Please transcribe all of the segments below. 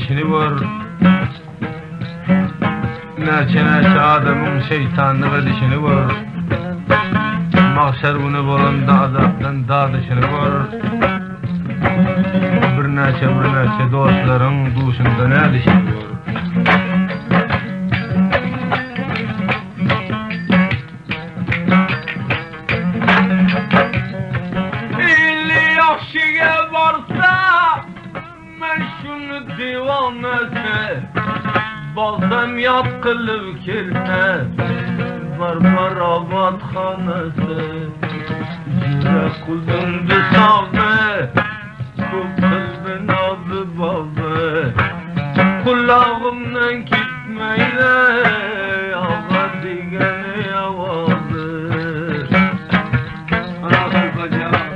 dişini vur. Neçe adamın şeytanlığı dişini vur. Mahşer bunu bolan da azaptan da dişini vur. Bir neçe dostların duşunda ne dişini vur. Divanesi bazem yat kılıp kirne var avatxanesi yürek kuldun düsavne kul kılbin adı babı kulağımdan gitmeyle ağa digeni avazı Anadolu bacağı.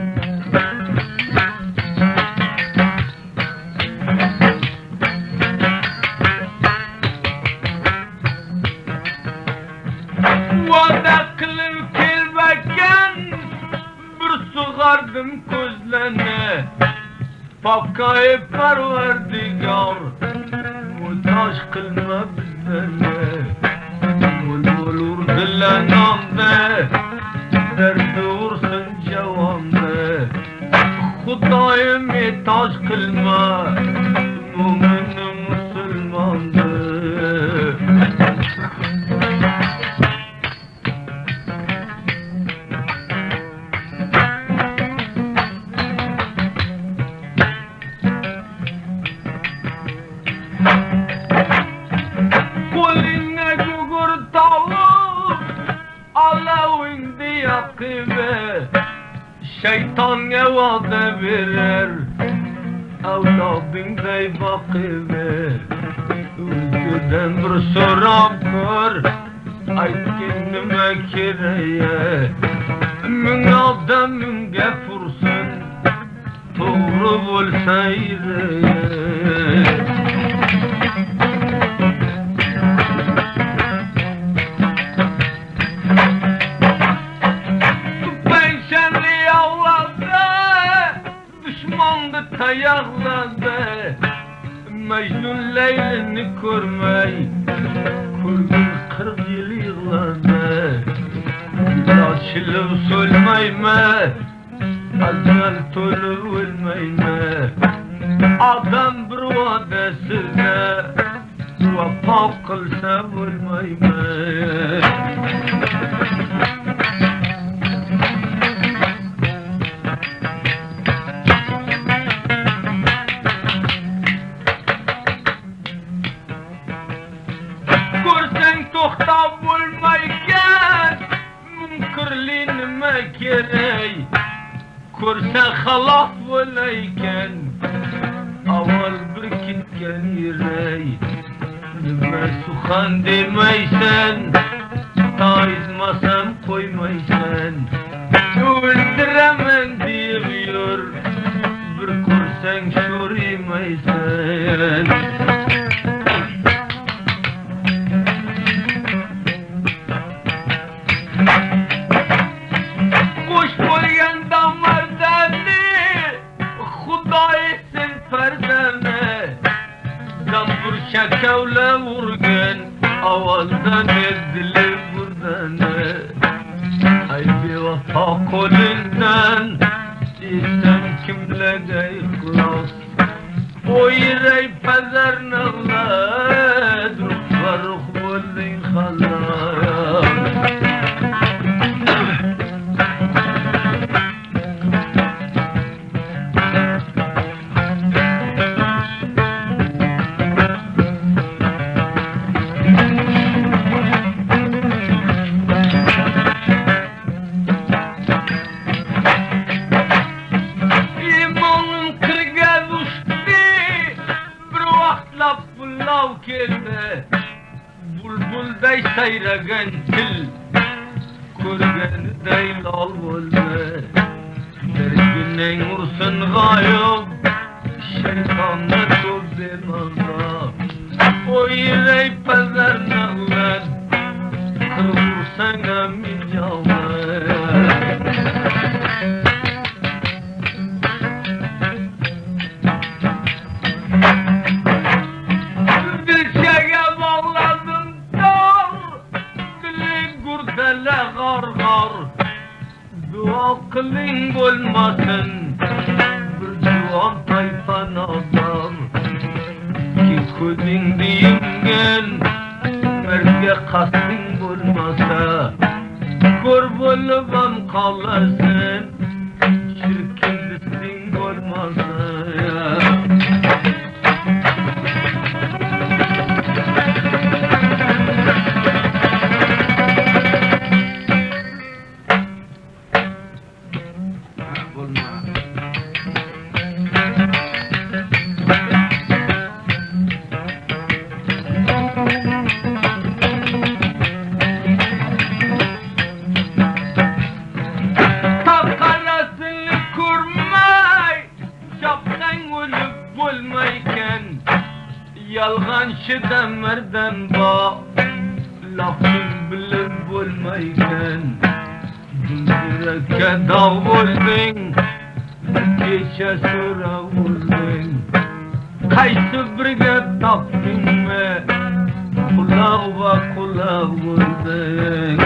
Çıkardım gözlerine Fakkayı perverdigar Muhtaç kılma bizlerine Olur dilenamde Derdi vursun cevamde Hudayı mihtaç kılma Müminin Müslümandı Şeytan yavadı verir Evladın dey bakıver Ülkeden bir soram kır Aytkenime kireye Mün adamın gefursun Doğru bulsa yireye Ayaklandı Mecnun Leyla'nı görmey Kurgun 40 yıl yığlandı Açılıp sölmeyme Acel tolu ölmeyme Adam bir vadesine Vapa kılsa ölmeyme Kursa halat volayken Aval bir kitken yirey Nime suhan demeysen Taizmasam koymaysan Öldüremem diyor Bir kursan şurimaysan Şakavle vurgen avaldan edili buradan Ay bir vafa kolundan İstem kimle gayıklas O yirey pazar nağla Ruhlar ruh buldun halaya Bulbulday sayragan til Kurganday lol bo'ldi Dergining ursin g'oyib Shaytonni to'zdi mazab O yirey pazar nag'lan Kıvursan amin javlar dele gargar dua kıling olmasın bir duam tayfa nazar ki kudin diyingen merge kasting olmasa kor bolmam kalasın çirkin bisting olmasa yalgan şidem merden ba lafız bilip bulmayken dündüreke dağ oldun geçe sıra oldun kaysı birge taptın mı kulağa kulağa oldun